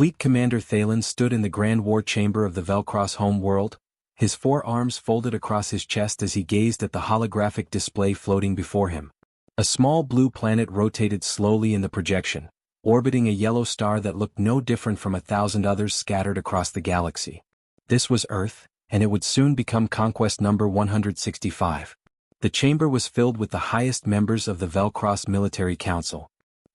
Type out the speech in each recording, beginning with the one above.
Fleet Commander Thalen stood in the Grand War Chamber of the Velcross home world, his 4 arms folded across his chest as he gazed at the holographic display floating before him. A small blue planet rotated slowly in the projection, orbiting a yellow star that looked no different from 1,000 others scattered across the galaxy. This was Earth, and it would soon become conquest number 165. The chamber was filled with the highest members of the Velcross Military Council.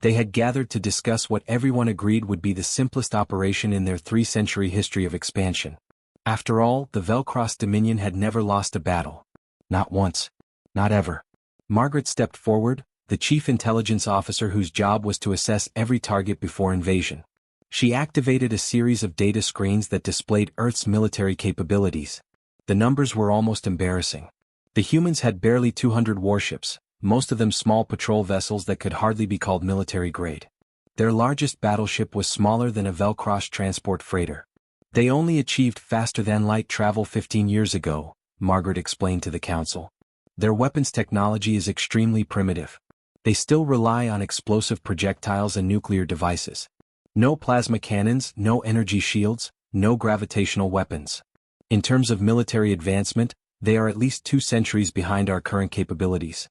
They had gathered to discuss what everyone agreed would be the simplest operation in their 3-century history of expansion. After all, the Velcross Dominion had never lost a battle. Not once. Not ever. Margaret stepped forward, the chief intelligence officer whose job was to assess every target before invasion. She activated a series of data screens that displayed Earth's military capabilities. The numbers were almost embarrassing. The humans had barely 200 warships, most of them small patrol vessels that could hardly be called military grade. Their largest battleship was smaller than a Velcross transport freighter. They only achieved faster-than-light travel 15 years ago, Margaret explained to the council. Their weapons technology is extremely primitive. They still rely on explosive projectiles and nuclear devices. No plasma cannons, no energy shields, no gravitational weapons. In terms of military advancement, they are at least 2 centuries behind our current capabilities.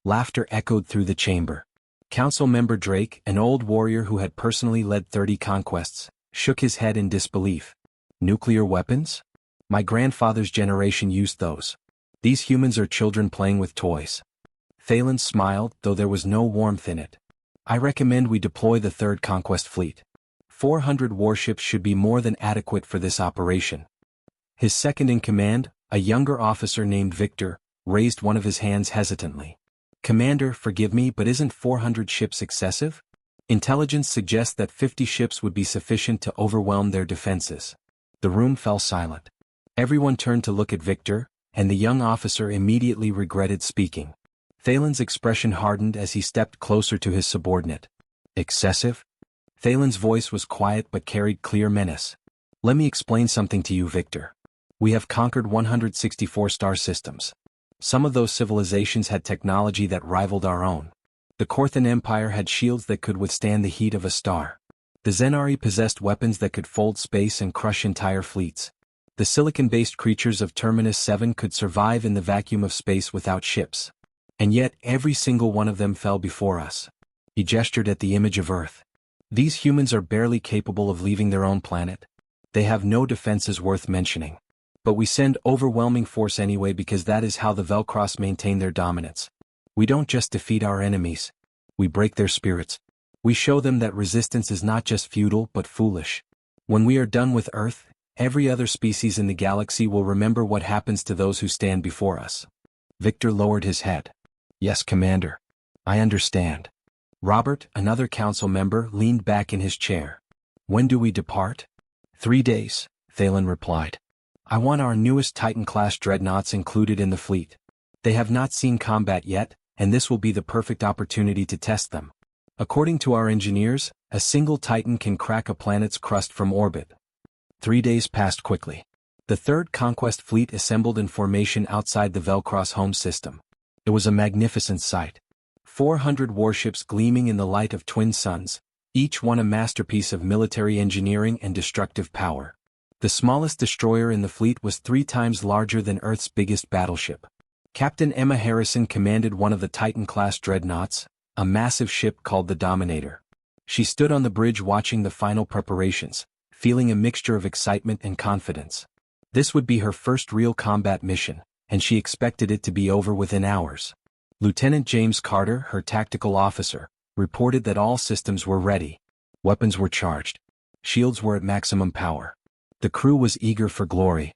Laughter echoed through the chamber. Council member Drake, an old warrior who had personally led 30 conquests, shook his head in disbelief. Nuclear weapons? My grandfather's generation used those. These humans are children playing with toys. Thalen smiled, though there was no warmth in it. I recommend we deploy the 3rd Conquest Fleet. 400 warships should be more than adequate for this operation. His second-in-command, a younger officer named Victor, raised one of his hands hesitantly. Commander, forgive me, but isn't 400 ships excessive? Intelligence suggests that 50 ships would be sufficient to overwhelm their defenses. The room fell silent. Everyone turned to look at Victor, and the young officer immediately regretted speaking. Thalen's expression hardened as he stepped closer to his subordinate. Excessive? Thalen's voice was quiet but carried clear menace. Let me explain something to you, Victor. We have conquered 164 star systems. Some of those civilizations had technology that rivaled our own. The Korthan Empire had shields that could withstand the heat of a star. The Zenari possessed weapons that could fold space and crush entire fleets. The silicon-based creatures of Terminus 7 could survive in the vacuum of space without ships. And yet every single one of them fell before us. He gestured at the image of Earth. These humans are barely capable of leaving their own planet. They have no defenses worth mentioning. But we send overwhelming force anyway because that is how the Velcross maintain their dominance. We don't just defeat our enemies. We break their spirits. We show them that resistance is not just futile but foolish. When we are done with Earth, every other species in the galaxy will remember what happens to those who stand before us. Victor lowered his head. Yes, Commander. I understand. Robert, another council member, leaned back in his chair. When do we depart? 3 days, Thalen replied. I want our newest Titan-class dreadnoughts included in the fleet. They have not seen combat yet, and this will be the perfect opportunity to test them. According to our engineers, a single Titan can crack a planet's crust from orbit. 3 days passed quickly. The 3rd Conquest Fleet assembled in formation outside the Velcross home system. It was a magnificent sight. 400 warships gleaming in the light of twin suns, each one a masterpiece of military engineering and destructive power. The smallest destroyer in the fleet was 3 times larger than Earth's biggest battleship. Captain Emma Harrison commanded one of the Titan-class dreadnoughts, a massive ship called the Dominator. She stood on the bridge watching the final preparations, feeling a mixture of excitement and confidence. This would be her first real combat mission, and she expected it to be over within hours. Lieutenant James Carter, her tactical officer, reported that all systems were ready. Weapons were charged. Shields were at maximum power. The crew was eager for glory.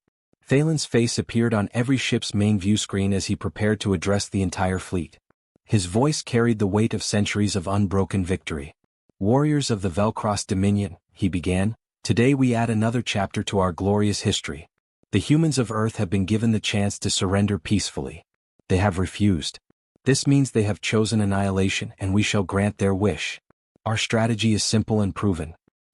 Thalen's face appeared on every ship's main view screen as he prepared to address the entire fleet. His voice carried the weight of centuries of unbroken victory. Warriors of the Velcross Dominion, he began, today we add another chapter to our glorious history. The humans of Earth have been given the chance to surrender peacefully. They have refused. This means they have chosen annihilation, and we shall grant their wish. Our strategy is simple and proven.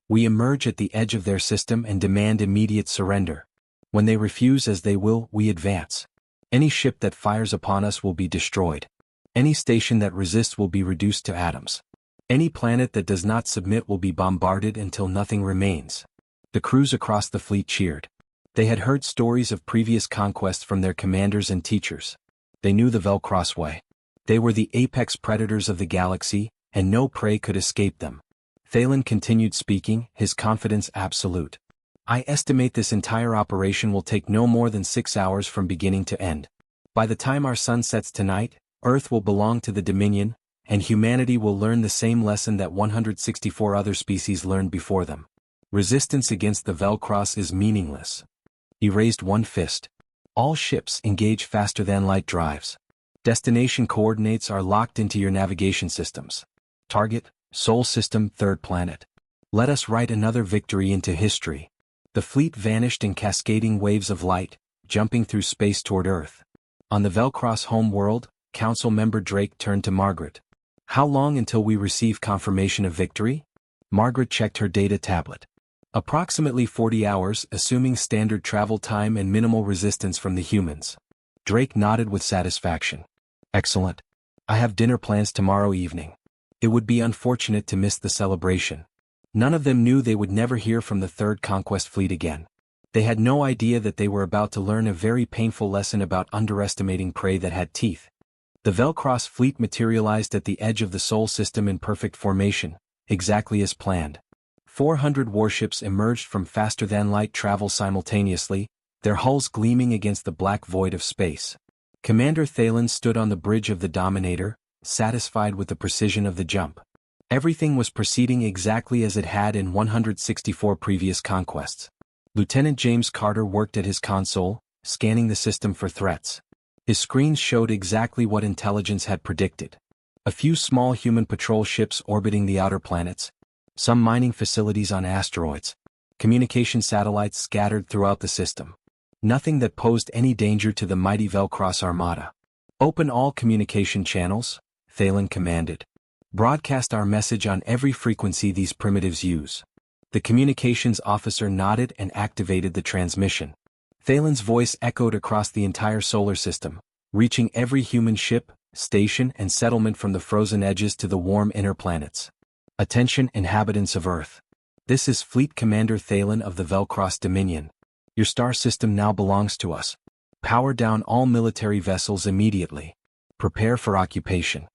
We emerge at the edge of their system and demand immediate surrender. When they refuse as they will, we advance. Any ship that fires upon us will be destroyed. Any station that resists will be reduced to atoms. Any planet that does not submit will be bombarded until nothing remains. The crews across the fleet cheered. They had heard stories of previous conquests from their commanders and teachers. They knew the Velcross way. They were the apex predators of the galaxy, and no prey could escape them. Thalen continued speaking, his confidence absolute. I estimate this entire operation will take no more than 6 hours from beginning to end. By the time our sun sets tonight, Earth will belong to the Dominion, and humanity will learn the same lesson that 164 other species learned before them. Resistance against the Velcross is meaningless. He raised one fist. All ships engage faster-than-light drives. Destination coordinates are locked into your navigation systems. Target, Sol System, third planet. Let us write another victory into history. The fleet vanished in cascading waves of light, jumping through space toward Earth. On the Velcross home world, Council Member Drake turned to Margaret. How long until we receive confirmation of victory? Margaret checked her data tablet. Approximately 40 hours, assuming standard travel time and minimal resistance from the humans. Drake nodded with satisfaction. Excellent. I have dinner plans tomorrow evening. It would be unfortunate to miss the celebration. None of them knew they would never hear from the Third Conquest Fleet again. They had no idea that they were about to learn a very painful lesson about underestimating prey that had teeth. The Velcross fleet materialized at the edge of the Sol System in perfect formation, exactly as planned. 400 warships emerged from faster-than-light travel simultaneously, their hulls gleaming against the black void of space. Commander Thalen stood on the bridge of the Dominator, satisfied with the precision of the jump. Everything was proceeding exactly as it had in 164 previous conquests. Lieutenant James Carter worked at his console, scanning the system for threats. His screens showed exactly what intelligence had predicted. A few small human patrol ships orbiting the outer planets, some mining facilities on asteroids, communication satellites scattered throughout the system. Nothing that posed any danger to the mighty Velcross armada. Open all communication channels, Thalen commanded. Broadcast our message on every frequency these primitives use. The communications officer nodded and activated the transmission. Thalen's voice echoed across the entire solar system, reaching every human ship, station and settlement from the frozen edges to the warm inner planets. Attention, inhabitants of Earth. This is Fleet Commander Thalen of the Velcross Dominion. Your star system now belongs to us. Power down all military vessels immediately. Prepare for occupation.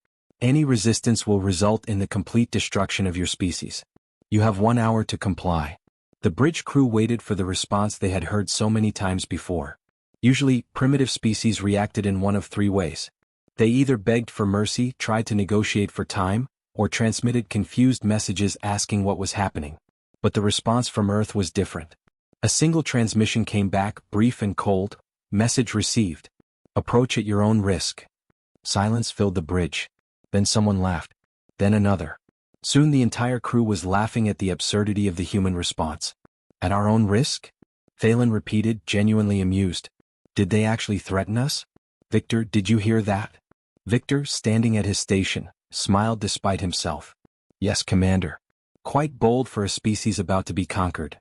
Any resistance will result in the complete destruction of your species. You have 1 hour to comply. The bridge crew waited for the response they had heard so many times before. Usually, primitive species reacted in one of three ways. They either begged for mercy, tried to negotiate for time, or transmitted confused messages asking what was happening. But the response from Earth was different. A single transmission came back, brief and cold. Message received. Approach at your own risk. Silence filled the bridge. Then someone laughed. Then another. Soon the entire crew was laughing at the absurdity of the human response. At our own risk? Thalen repeated, genuinely amused. Did they actually threaten us? Victor, did you hear that? Victor, standing at his station, smiled despite himself. Yes, Commander. Quite bold for a species about to be conquered.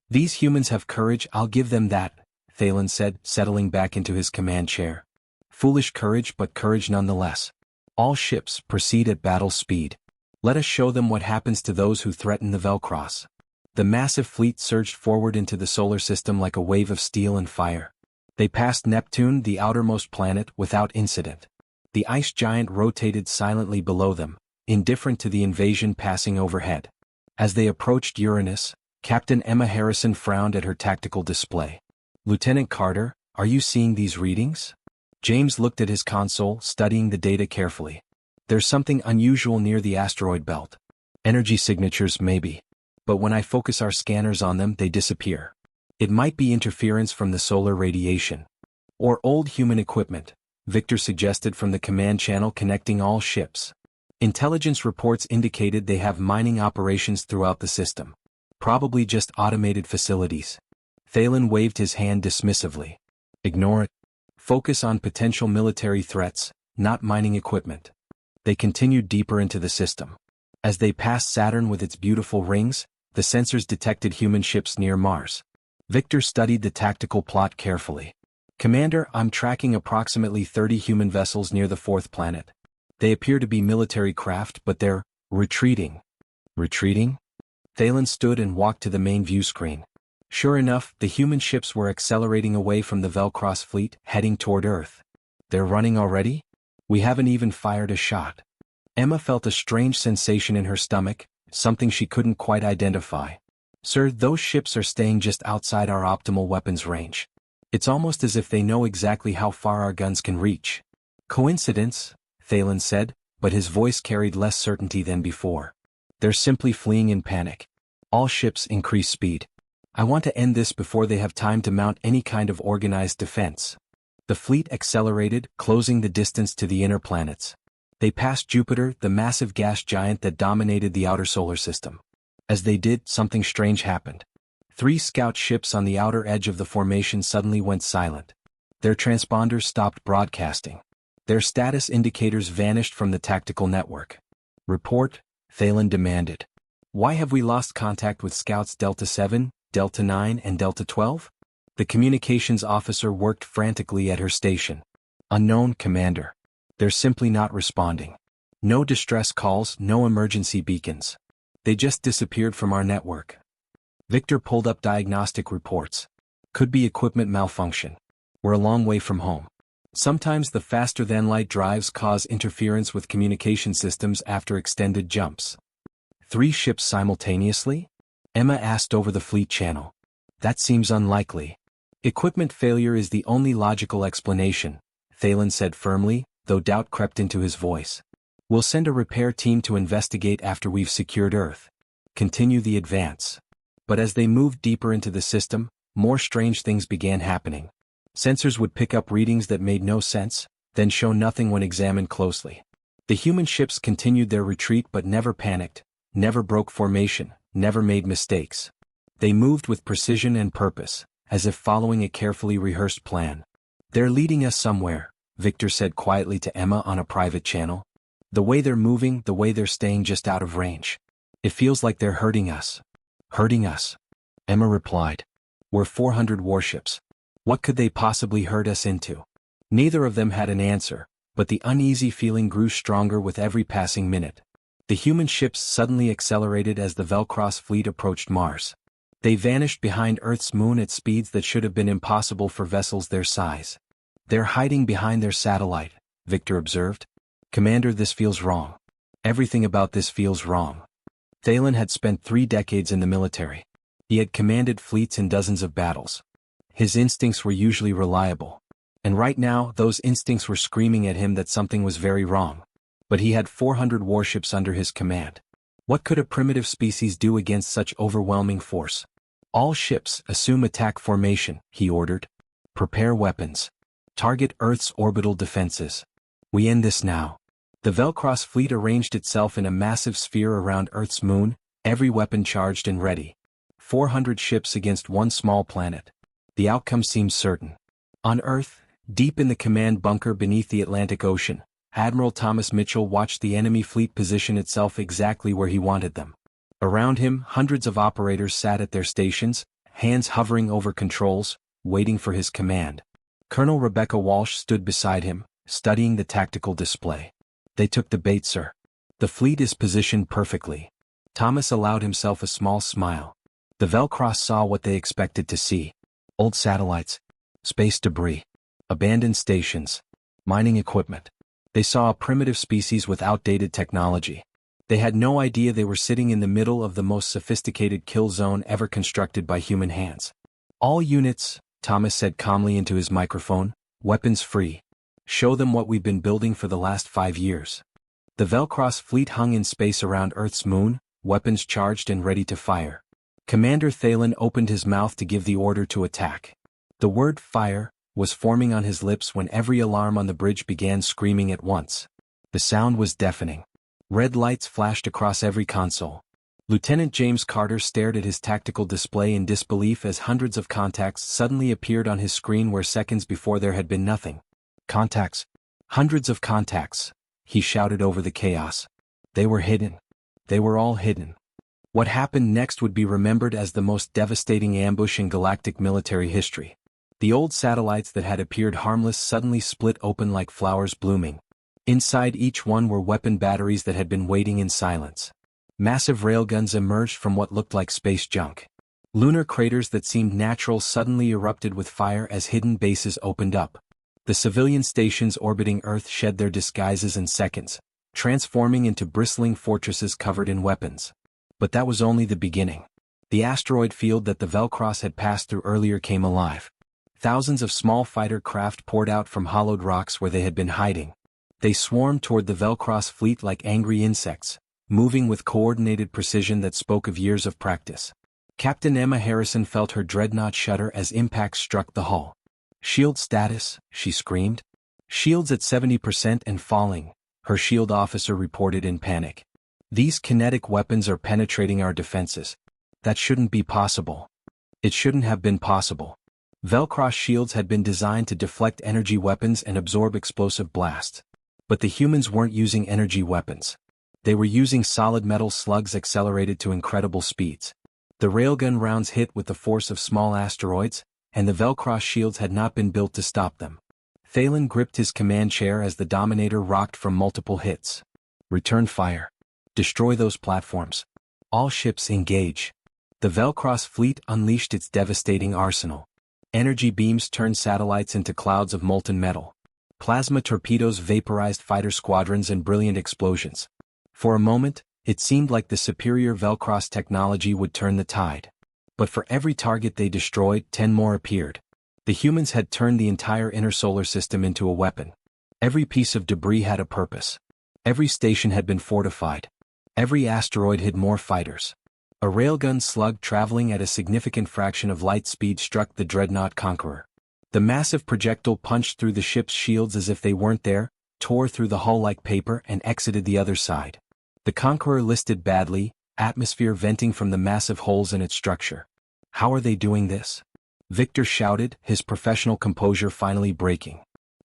These humans have courage, I'll give them that, Thalen said, settling back into his command chair. Foolish courage, but courage nonetheless. All ships proceed at battle speed. Let us show them what happens to those who threaten the Velcross. The massive fleet surged forward into the solar system like a wave of steel and fire. They passed Neptune, the outermost planet, without incident. The ice giant rotated silently below them, indifferent to the invasion passing overhead. As they approached Uranus, Captain Emma Harrison frowned at her tactical display. Lieutenant Carter, are you seeing these readings? James looked at his console, studying the data carefully. There's something unusual near the asteroid belt. Energy signatures, maybe. But when I focus our scanners on them, they disappear. It might be interference from the solar radiation. Or old human equipment, Victor suggested from the command channel connecting all ships. Intelligence reports indicated they have mining operations throughout the system. Probably just automated facilities. Thalen waved his hand dismissively. Ignore it. Focus on potential military threats, not mining equipment. They continued deeper into the system. As they passed Saturn with its beautiful rings, the sensors detected human ships near Mars. Victor studied the tactical plot carefully. Commander, I'm tracking approximately 30 human vessels near the fourth planet. They appear to be military craft, but they're Retreating. Retreating? Thalen stood and walked to the main view screen. Sure enough, the human ships were accelerating away from the Velcross fleet, heading toward Earth. They're running already? We haven't even fired a shot. Emma felt a strange sensation in her stomach, something she couldn't quite identify. Sir, those ships are staying just outside our optimal weapons range. It's almost as if they know exactly how far our guns can reach. Coincidence? Thalen said, but his voice carried less certainty than before. They're simply fleeing in panic. All ships increase speed. I want to end this before they have time to mount any kind of organized defense. The fleet accelerated, closing the distance to the inner planets. They passed Jupiter, the massive gas giant that dominated the outer solar system. As they did, something strange happened. 3 scout ships on the outer edge of the formation suddenly went silent. Their transponders stopped broadcasting. Their status indicators vanished from the tactical network. Report, Thalen demanded. Why have we lost contact with Scouts Delta 7, Delta 9 and Delta 12? The communications officer worked frantically at her station. Unknown, Commander. They're simply not responding. No distress calls, no emergency beacons. They just disappeared from our network. Victor pulled up diagnostic reports. Could be equipment malfunction. We're a long way from home. Sometimes the faster-than-light drives cause interference with communication systems after extended jumps. 3 ships simultaneously? Emma asked over the fleet channel. That seems unlikely. Equipment failure is the only logical explanation, Thalen said firmly, though doubt crept into his voice. We'll send a repair team to investigate after we've secured Earth. Continue the advance. But as they moved deeper into the system, more strange things began happening. Sensors would pick up readings that made no sense, then show nothing when examined closely. The human ships continued their retreat but never panicked, never broke formation, never made mistakes. They moved with precision and purpose, as if following a carefully rehearsed plan. They're leading us somewhere, Victor said quietly to Emma on a private channel. The way they're moving, the way they're staying just out of range. It feels like they're hurting us. Hurting us? Emma replied. We're 400 warships. What could they possibly hurt us into? Neither of them had an answer, but the uneasy feeling grew stronger with every passing minute. The human ships suddenly accelerated as the Velcross fleet approached Mars. They vanished behind Earth's moon at speeds that should have been impossible for vessels their size. They're hiding behind their satellite, Victor observed. Commander, this feels wrong. Everything about this feels wrong. Thalen had spent 3 decades in the military. He had commanded fleets in dozens of battles. His instincts were usually reliable. And right now, those instincts were screaming at him that something was very wrong. But he had 400 warships under his command. What could a primitive species do against such overwhelming force? All ships, assume attack formation, he ordered. Prepare weapons. Target Earth's orbital defenses. We end this now. The Velcross fleet arranged itself in a massive sphere around Earth's moon, every weapon charged and ready. 400 ships against one small planet. The outcome seemed certain. On Earth, deep in the command bunker beneath the Atlantic Ocean, Admiral Thomas Mitchell watched the enemy fleet position itself exactly where he wanted them. Around him, hundreds of operators sat at their stations, hands hovering over controls, waiting for his command. Colonel Rebecca Walsh stood beside him, studying the tactical display. They took the bait, sir. The fleet is positioned perfectly. Thomas allowed himself a small smile. The Velcross saw what they expected to see. Old satellites, space debris, abandoned stations, mining equipment. They saw a primitive species with outdated technology. They had no idea they were sitting in the middle of the most sophisticated kill zone ever constructed by human hands. All units, Thomas said calmly into his microphone, weapons free. Show them what we've been building for the last 5 years. The Velcross fleet hung in space around Earth's moon, weapons charged and ready to fire. Commander Thalen opened his mouth to give the order to attack. The word fire was forming on his lips when every alarm on the bridge began screaming at once. The sound was deafening. Red lights flashed across every console. Lieutenant James Carter stared at his tactical display in disbelief as hundreds of contacts suddenly appeared on his screen where seconds before there had been nothing. Contacts. Hundreds of contacts, he shouted over the chaos. They were hidden. They were all hidden. What happened next would be remembered as the most devastating ambush in galactic military history. The old satellites that had appeared harmless suddenly split open like flowers blooming. Inside each one were weapon batteries that had been waiting in silence. Massive railguns emerged from what looked like space junk. Lunar craters that seemed natural suddenly erupted with fire as hidden bases opened up. The civilian stations orbiting Earth shed their disguises in seconds, transforming into bristling fortresses covered in weapons. But that was only the beginning. The asteroid field that the Velcross had passed through earlier came alive. Thousands of small fighter craft poured out from hollowed rocks where they had been hiding. They swarmed toward the Velcross fleet like angry insects, moving with coordinated precision that spoke of years of practice. Captain Emma Harrison felt her dreadnought shudder as impacts struck the hull. "Shield status," she screamed. "Shields at 70% and falling," her shield officer reported in panic. "These kinetic weapons are penetrating our defenses. That shouldn't be possible." It shouldn't have been possible. Velcross shields had been designed to deflect energy weapons and absorb explosive blasts. But the humans weren't using energy weapons. They were using solid metal slugs accelerated to incredible speeds. The railgun rounds hit with the force of small asteroids, and the Velcross shields had not been built to stop them. Thalen gripped his command chair as the Dominator rocked from multiple hits. "Return fire. Destroy those platforms. All ships engage." The Velcross fleet unleashed its devastating arsenal. Energy beams turned satellites into clouds of molten metal. Plasma torpedoes vaporized fighter squadrons in brilliant explosions. For a moment, it seemed like the superior Velcross technology would turn the tide. But for every target they destroyed, 10 more appeared. The humans had turned the entire inner solar system into a weapon. Every piece of debris had a purpose. Every station had been fortified. Every asteroid hid more fighters. A railgun slug traveling at a significant fraction of light speed struck the dreadnought Conqueror. The massive projectile punched through the ship's shields as if they weren't there, tore through the hull like paper and exited the other side. The Conqueror listed badly, atmosphere venting from the massive holes in its structure. "How are they doing this?" Victor shouted, his professional composure finally breaking.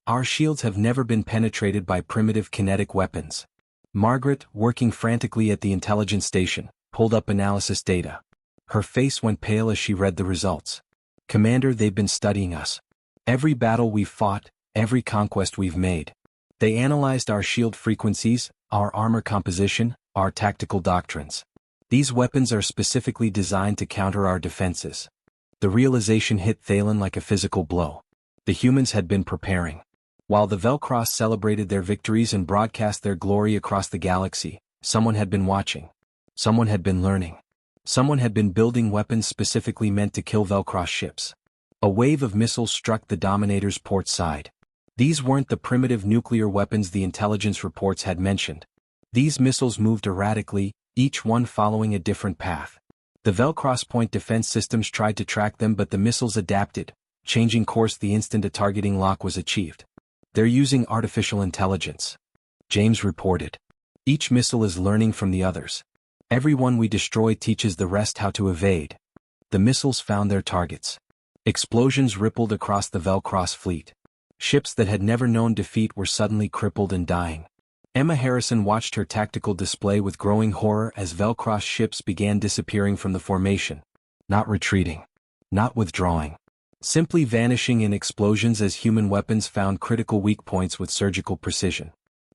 "Our shields have never been penetrated by primitive kinetic weapons." Margaret, working frantically at the intelligence station, pulled up analysis data. Her face went pale as she read the results. "Commander, they've been studying us. Every battle we've fought, every conquest we've made. They analyzed our shield frequencies, our armor composition, our tactical doctrines. These weapons are specifically designed to counter our defenses." The realization hit Thalen like a physical blow. The humans had been preparing. While the Velcross celebrated their victories and broadcast their glory across the galaxy, someone had been watching. Someone had been learning. Someone had been building weapons specifically meant to kill Velcross ships. A wave of missiles struck the Dominator's port side. These weren't the primitive nuclear weapons the intelligence reports had mentioned. These missiles moved erratically, each one following a different path. The Velcross point defense systems tried to track them, but the missiles adapted, changing course the instant a targeting lock was achieved. "They're using artificial intelligence," James reported. "Each missile is learning from the others. Every one we destroy teaches the rest how to evade." The missiles found their targets. Explosions rippled across the Velcross fleet. Ships that had never known defeat were suddenly crippled and dying. Emma Harrison watched her tactical display with growing horror as Velcross ships began disappearing from the formation. Not retreating. Not withdrawing. Simply vanishing in explosions as human weapons found critical weak points with surgical precision.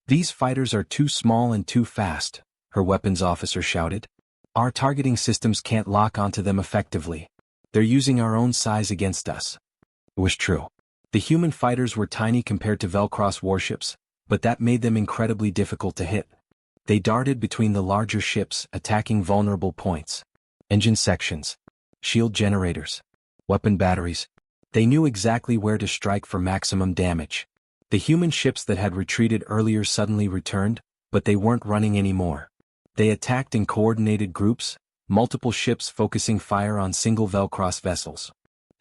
"These fighters are too small and too fast," her weapons officer shouted. "Our targeting systems can't lock onto them effectively. They're using our own size against us." It was true. The human fighters were tiny compared to Velcross warships, but that made them incredibly difficult to hit. They darted between the larger ships, attacking vulnerable points. Engine sections. Shield generators. Weapon batteries. They knew exactly where to strike for maximum damage. The human ships that had retreated earlier suddenly returned, but they weren't running anymore. They attacked in coordinated groups, multiple ships focusing fire on single Velcross vessels.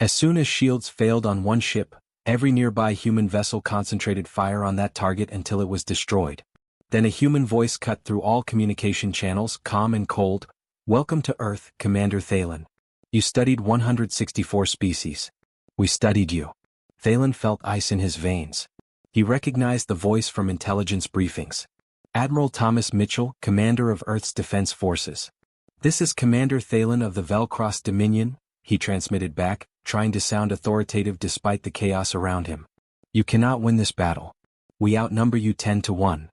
As soon as shields failed on one ship, every nearby human vessel concentrated fire on that target until it was destroyed. Then a human voice cut through all communication channels, calm and cold. "Welcome to Earth, Commander Thalen. You studied 164 species. We studied you." Thalen felt ice in his veins. He recognized the voice from intelligence briefings. "Admiral Thomas Mitchell, Commander of Earth's Defense Forces. This is Commander Thalen of the Velcross Dominion," he transmitted back, trying to sound authoritative despite the chaos around him. "You cannot win this battle. We outnumber you 10-1.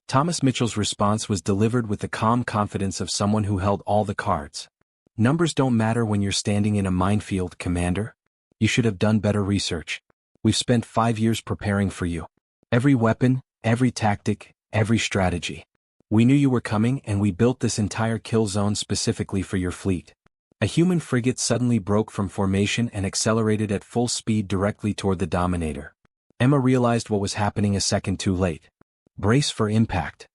Thomas Mitchell's response was delivered with the calm confidence of someone who held all the cards. Numbers don't matter when you're standing in a minefield, Commander. You should have done better research. We've spent 5 years preparing for you. Every weapon, every tactic, every strategy. We knew you were coming and we built this entire kill zone specifically for your fleet. A human frigate suddenly broke from formation and accelerated at full speed directly toward the Dominator. Emma realized what was happening a second too late. Brace for impact.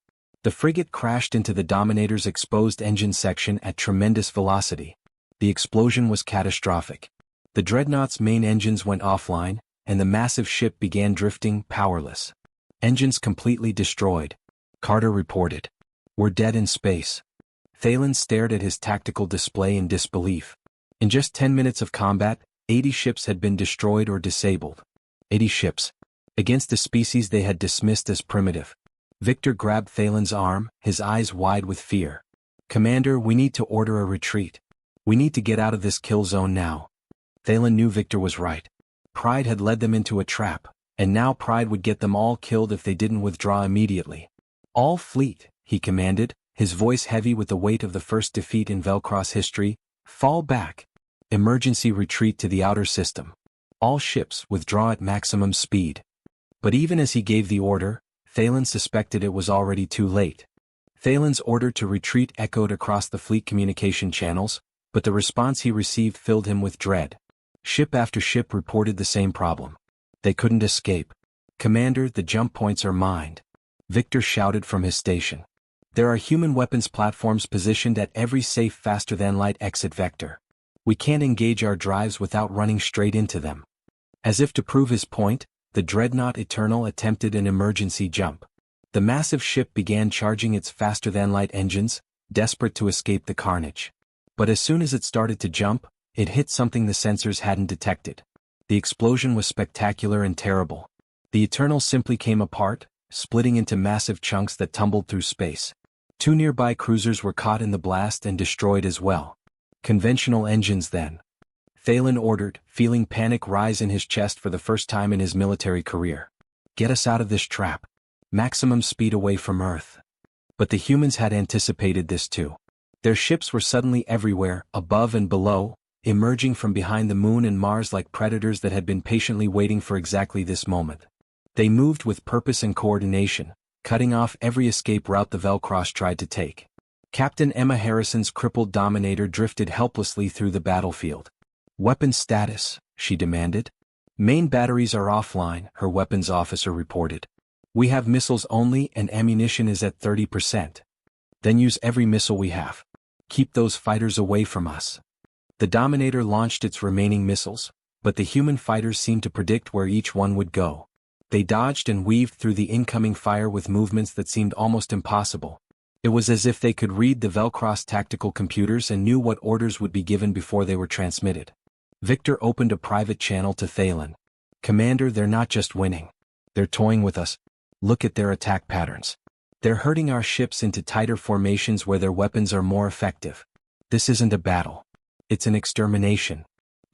The frigate crashed into the Dominator's exposed engine section at tremendous velocity. The explosion was catastrophic. The Dreadnought's main engines went offline, and the massive ship began drifting, powerless. Engines completely destroyed. Carter reported. We're dead in space. Thalen stared at his tactical display in disbelief. In just 10 minutes of combat, 80 ships had been destroyed or disabled. 80 ships. Against a species they had dismissed as primitive. Victor grabbed Thalen's arm, his eyes wide with fear. Commander, we need to order a retreat. We need to get out of this kill zone now. Thalen knew Victor was right. Pride had led them into a trap, and now Pride would get them all killed if they didn't withdraw immediately. All fleet, he commanded, his voice heavy with the weight of the first defeat in Velcross history, fall back. Emergency retreat to the outer system. All ships withdraw at maximum speed. But even as he gave the order, Thalen suspected it was already too late. Thalen's order to retreat echoed across the fleet communication channels, but the response he received filled him with dread. Ship after ship reported the same problem. They couldn't escape. Commander, the jump points are mined. Victor shouted from his station. There are human weapons platforms positioned at every safe faster-than-light exit vector. We can't engage our drives without running straight into them. As if to prove his point, the Dreadnought Eternal attempted an emergency jump. The massive ship began charging its faster-than-light engines, desperate to escape the carnage. But as soon as it started to jump, it hit something the sensors hadn't detected. The explosion was spectacular and terrible. The Eternal simply came apart, splitting into massive chunks that tumbled through space. 2 nearby cruisers were caught in the blast and destroyed as well. Conventional engines then. Thalen ordered, feeling panic rise in his chest for the first time in his military career. Get us out of this trap. Maximum speed away from Earth. But the humans had anticipated this too. Their ships were suddenly everywhere, above and below, emerging from behind the Moon and Mars like predators that had been patiently waiting for exactly this moment. They moved with purpose and coordination, cutting off every escape route the Velcross tried to take. Captain Emma Harrison's crippled Dominator drifted helplessly through the battlefield. Weapons status, she demanded. Main batteries are offline, her weapons officer reported. We have missiles only and ammunition is at 30%. Then use every missile we have. Keep those fighters away from us. The Dominator launched its remaining missiles, but the human fighters seemed to predict where each one would go. They dodged and weaved through the incoming fire with movements that seemed almost impossible. It was as if they could read the Velcross tactical computers and knew what orders would be given before they were transmitted. Victor opened a private channel to Thalen. Commander, they're not just winning. They're toying with us. Look at their attack patterns. They're herding our ships into tighter formations where their weapons are more effective. This isn't a battle. It's an extermination.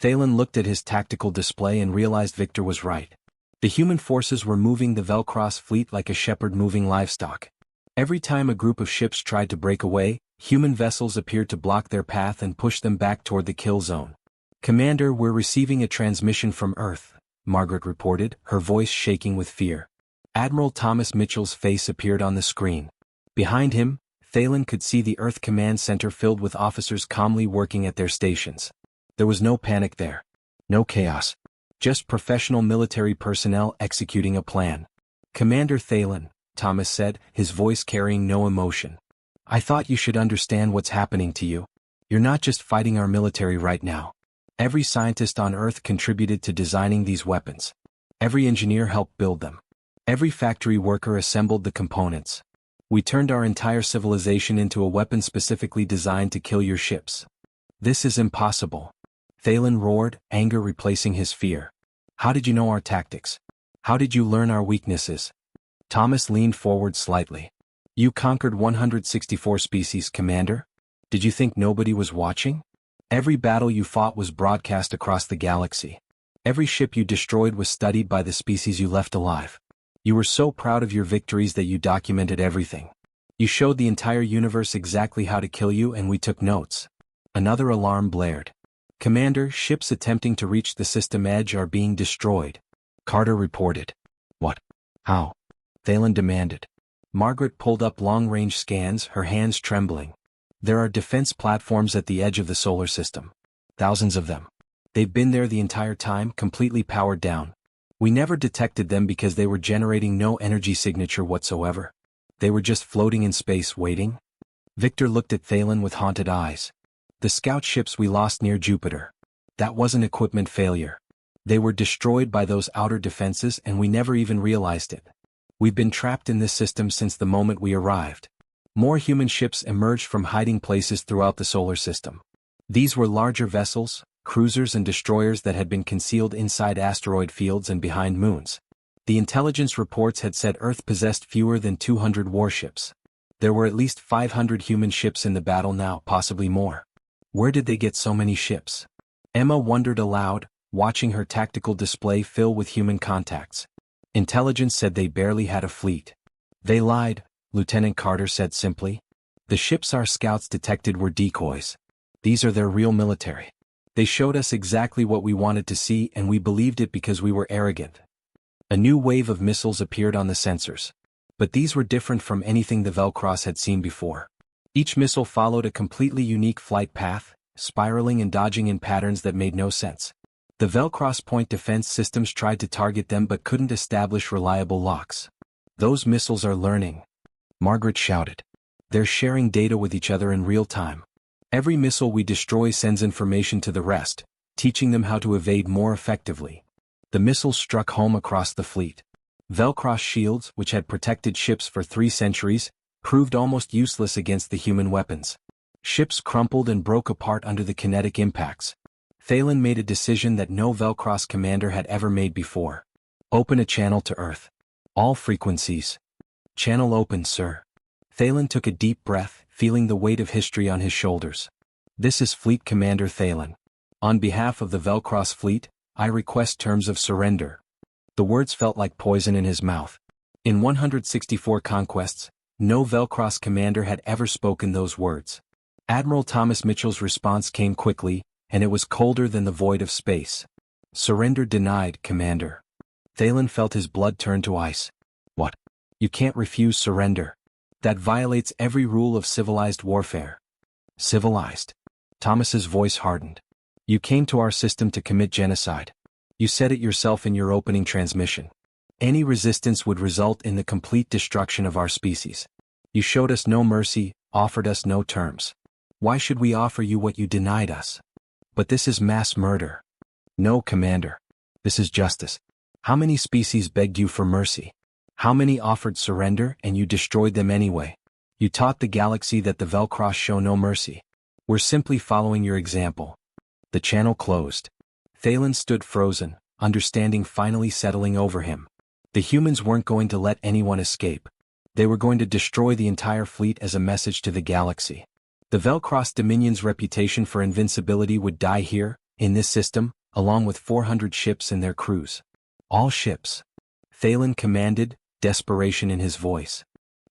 Thalen looked at his tactical display and realized Victor was right. The human forces were moving the Velcross fleet like a shepherd moving livestock. Every time a group of ships tried to break away, human vessels appeared to block their path and push them back toward the kill zone. Commander, we're receiving a transmission from Earth, Margaret reported, her voice shaking with fear. Admiral Thomas Mitchell's face appeared on the screen. Behind him, Thalen could see the Earth Command Center filled with officers calmly working at their stations. There was no panic there. No chaos. Just professional military personnel executing a plan. Commander Thalen, Thomas said, his voice carrying no emotion. I thought you should understand what's happening to you. You're not just fighting our military right now. Every scientist on Earth contributed to designing these weapons. Every engineer helped build them. Every factory worker assembled the components. We turned our entire civilization into a weapon specifically designed to kill your ships. This is impossible. Thalen roared, anger replacing his fear. How did you know our tactics? How did you learn our weaknesses? Thomas leaned forward slightly. You conquered 164 species, Commander? Did you think nobody was watching? Every battle you fought was broadcast across the galaxy. Every ship you destroyed was studied by the species you left alive. You were so proud of your victories that you documented everything. You showed the entire universe exactly how to kill you, and we took notes. Another alarm blared. Commander, ships attempting to reach the system edge are being destroyed. Carter reported. What? How? Thalen demanded. Margaret pulled up long-range scans, her hands trembling. There are defense platforms at the edge of the solar system. Thousands of them. They've been there the entire time, completely powered down. We never detected them because they were generating no energy signature whatsoever. They were just floating in space, waiting. Victor looked at Thalen with haunted eyes. The scout ships we lost near Jupiter. That wasn't equipment failure. They were destroyed by those outer defenses, and we never even realized it. We've been trapped in this system since the moment we arrived. More human ships emerged from hiding places throughout the solar system. These were larger vessels, cruisers and destroyers that had been concealed inside asteroid fields and behind moons. The intelligence reports had said Earth possessed fewer than 200 warships. There were at least 500 human ships in the battle now, possibly more. Where did they get so many ships? Emma wondered aloud, watching her tactical display fill with human contacts. Intelligence said they barely had a fleet. They lied, Lieutenant Carter said simply. The ships our scouts detected were decoys. These are their real military. They showed us exactly what we wanted to see, and we believed it because we were arrogant. A new wave of missiles appeared on the sensors. But these were different from anything the Velcross had seen before. Each missile followed a completely unique flight path, spiraling and dodging in patterns that made no sense. The Velcross point defense systems tried to target them but couldn't establish reliable locks. Those missiles are learning. Margaret shouted. They're sharing data with each other in real time. Every missile we destroy sends information to the rest, teaching them how to evade more effectively. The missiles struck home across the fleet. Velcross shields, which had protected ships for 3 centuries, proved almost useless against the human weapons. Ships crumpled and broke apart under the kinetic impacts. Thalen made a decision that no Velcross commander had ever made before. Open a channel to Earth. All frequencies. Channel open, sir. Thalen took a deep breath, feeling the weight of history on his shoulders. This is Fleet Commander Thalen. On behalf of the Velcross fleet, I request terms of surrender. The words felt like poison in his mouth. In 164 conquests, no Velcross commander had ever spoken those words. Admiral Thomas Mitchell's response came quickly, and it was colder than the void of space. Surrender denied, Commander. Thalen felt his blood turn to ice. What? You can't refuse surrender. That violates every rule of civilized warfare. Civilized? Thomas's voice hardened. You came to our system to commit genocide. You said it yourself in your opening transmission. Any resistance would result in the complete destruction of our species. You showed us no mercy, offered us no terms. Why should we offer you what you denied us? But this is mass murder. No, Commander. This is justice. How many species begged you for mercy? How many offered surrender and you destroyed them anyway? You taught the galaxy that the Velcross show no mercy. We're simply following your example. The channel closed. Thalen stood frozen, understanding finally settling over him. The humans weren't going to let anyone escape. They were going to destroy the entire fleet as a message to the galaxy. The Velcross Dominion's reputation for invincibility would die here, in this system, along with 400 ships and their crews. All ships. Thalen commanded, desperation in his voice.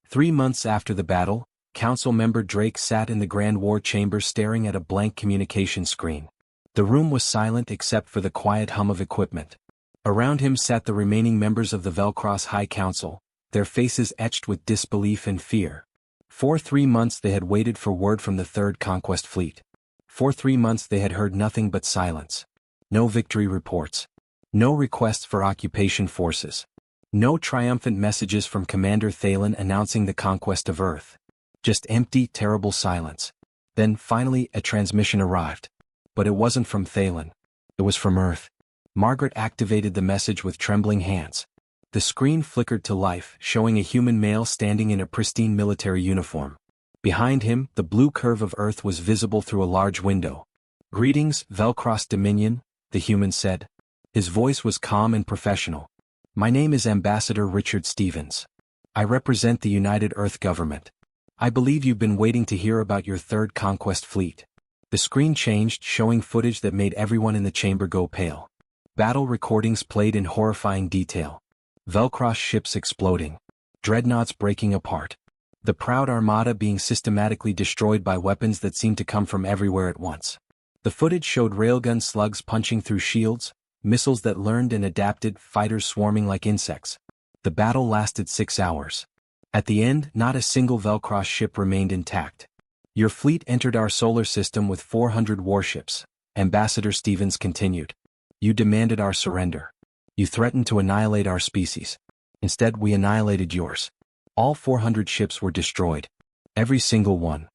3 months after the battle, Council Member Drake sat in the Grand War Chamber staring at a blank communication screen. The room was silent except for the quiet hum of equipment. Around him sat the remaining members of the Velcross High Council, their faces etched with disbelief and fear. For 3 months they had waited for word from the Third Conquest Fleet. For 3 months they had heard nothing but silence. No victory reports. No requests for occupation forces. No triumphant messages from Commander Thalen announcing the conquest of Earth. Just empty, terrible silence. Then, finally, a transmission arrived. But it wasn't from Thalen. It was from Earth. Margaret activated the message with trembling hands. The screen flickered to life, showing a human male standing in a pristine military uniform. Behind him, the blue curve of Earth was visible through a large window. Greetings, Velcross Dominion, the human said. His voice was calm and professional. My name is Ambassador Richard Stevens. I represent the United Earth Government. I believe you've been waiting to hear about your Third Conquest Fleet. The screen changed, showing footage that made everyone in the chamber go pale. Battle recordings played in horrifying detail. Velcross ships exploding. Dreadnoughts breaking apart. The proud armada being systematically destroyed by weapons that seemed to come from everywhere at once. The footage showed railgun slugs punching through shields, missiles that learned and adapted, fighters swarming like insects. The battle lasted 6 hours. At the end, not a single Velcross ship remained intact. Your fleet entered our solar system with 400 warships, Ambassador Stevens continued. You demanded our surrender. You threatened to annihilate our species. Instead, we annihilated yours. All 400 ships were destroyed. Every single one.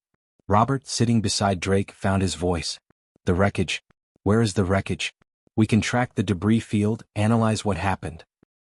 Robert, sitting beside Drake, found his voice. The wreckage. Where is the wreckage? We can track the debris field, analyze what happened.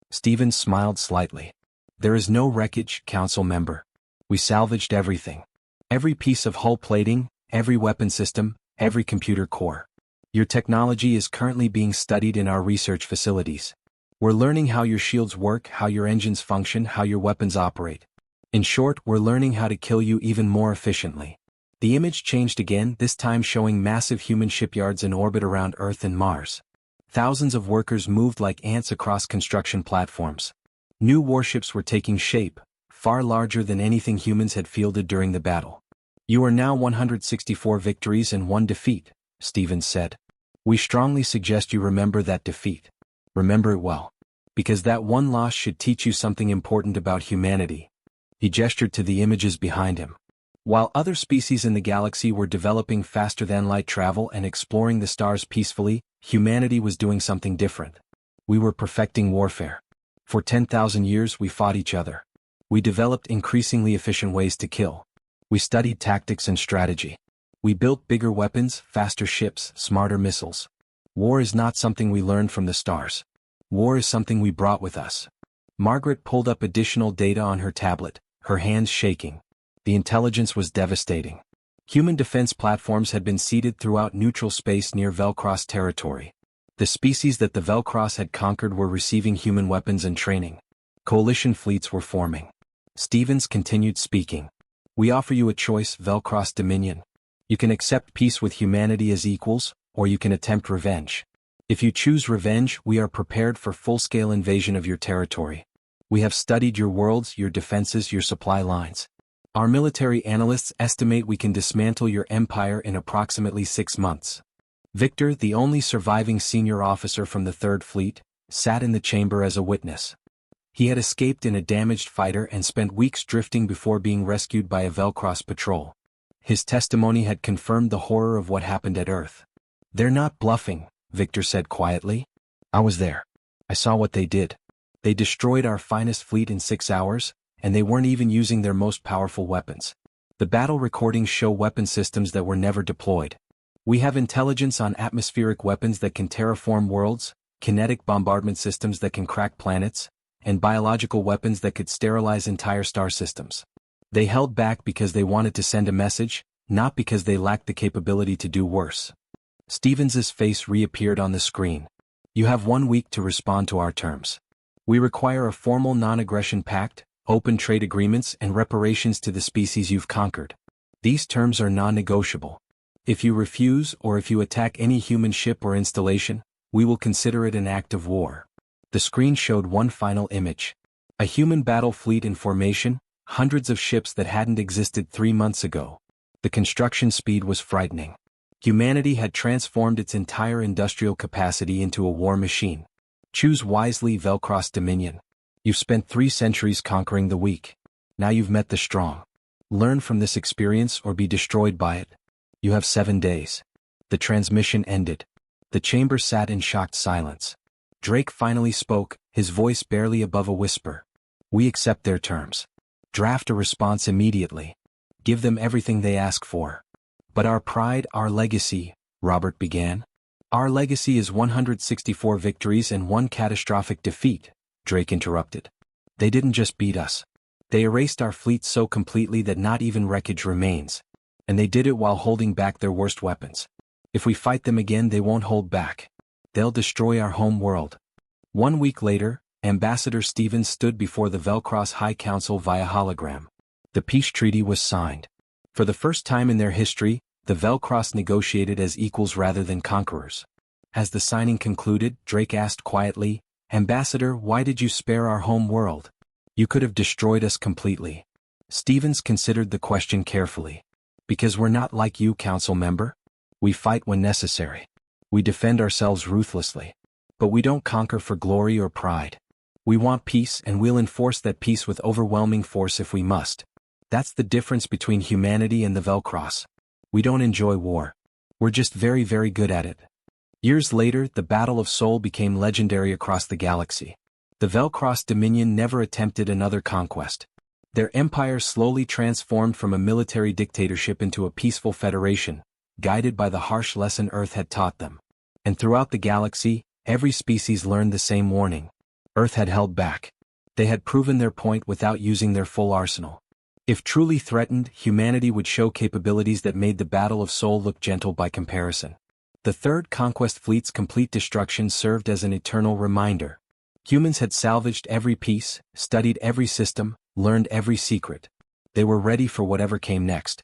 Stevens smiled slightly. There is no wreckage, council member. We salvaged everything. Every piece of hull plating, every weapon system, every computer core. Your technology is currently being studied in our research facilities. We're learning how your shields work, how your engines function, how your weapons operate. In short, we're learning how to kill you even more efficiently. The image changed again, this time showing massive human shipyards in orbit around Earth and Mars. Thousands of workers moved like ants across construction platforms. New warships were taking shape, far larger than anything humans had fielded during the battle. You are now 164 victories and 1 defeat, Stevens said. We strongly suggest you remember that defeat. Remember it well. Because that one loss should teach you something important about humanity. He gestured to the images behind him. While other species in the galaxy were developing faster-than-light travel and exploring the stars peacefully, humanity was doing something different. We were perfecting warfare. For 10,000 years we fought each other. We developed increasingly efficient ways to kill. We studied tactics and strategy. We built bigger weapons, faster ships, smarter missiles. War is not something we learned from the stars. War is something we brought with us. Margaret pulled up additional data on her tablet, her hands shaking. The intelligence was devastating. Human defense platforms had been seeded throughout neutral space near Velcross territory. The species that the Velcross had conquered were receiving human weapons and training. Coalition fleets were forming. Stevens continued speaking. We offer you a choice, Velcross Dominion. You can accept peace with humanity as equals, or you can attempt revenge. If you choose revenge, we are prepared for full-scale invasion of your territory. We have studied your worlds, your defenses, your supply lines. Our military analysts estimate we can dismantle your empire in approximately 6 months. Victor, the only surviving senior officer from the Third Fleet, sat in the chamber as a witness. He had escaped in a damaged fighter and spent weeks drifting before being rescued by a Velcross patrol. His testimony had confirmed the horror of what happened at Earth. They're not bluffing, Victor said quietly. I was there. I saw what they did. They destroyed our finest fleet in 6 hours, and they weren't even using their most powerful weapons. The battle recordings show weapon systems that were never deployed. We have intelligence on atmospheric weapons that can terraform worlds, kinetic bombardment systems that can crack planets, and biological weapons that could sterilize entire star systems. They held back because they wanted to send a message, not because they lacked the capability to do worse. Stevens's face reappeared on the screen. You have 1 week to respond to our terms. We require a formal non-aggression pact, open trade agreements, and reparations to the species you've conquered. These terms are non-negotiable. If you refuse or if you attack any human ship or installation, we will consider it an act of war. The screen showed one final image. A human battle fleet in formation, hundreds of ships that hadn't existed 3 months ago. The construction speed was frightening. Humanity had transformed its entire industrial capacity into a war machine. Choose wisely, Velcross Dominion. You've spent 3 centuries conquering the weak. Now you've met the strong. Learn from this experience or be destroyed by it. You have 7 days. The transmission ended. The chamber sat in shocked silence. Drake finally spoke, his voice barely above a whisper. We accept their terms. Draft a response immediately. Give them everything they ask for. But our pride, our legacy, Robert began. Our legacy is 164 victories and 1 catastrophic defeat, Drake interrupted. They didn't just beat us. They erased our fleet so completely that not even wreckage remains. And they did it while holding back their worst weapons. If we fight them again, they won't hold back. They'll destroy our home world. 1 week later, Ambassador Stevens stood before the Velcross High Council via hologram. The peace treaty was signed. For the first time in their history, the Velcross negotiated as equals rather than conquerors. As the signing concluded, Drake asked quietly, Ambassador, why did you spare our home world? You could have destroyed us completely. Stevens considered the question carefully. Because we're not like you, council member. We fight when necessary. We defend ourselves ruthlessly. But we don't conquer for glory or pride. We want peace, and we'll enforce that peace with overwhelming force if we must. That's the difference between humanity and the Velcross. We don't enjoy war. We're just very, very good at it. Years later, the Battle of Seoul became legendary across the galaxy. The Velcross Dominion never attempted another conquest. Their empire slowly transformed from a military dictatorship into a peaceful federation, guided by the harsh lesson Earth had taught them. And throughout the galaxy, every species learned the same warning. Earth had held back. They had proven their point without using their full arsenal. If truly threatened, humanity would show capabilities that made the Battle of Seoul look gentle by comparison. The Third Conquest Fleet's complete destruction served as an eternal reminder. Humans had salvaged every piece, studied every system, learned every secret. They were ready for whatever came next.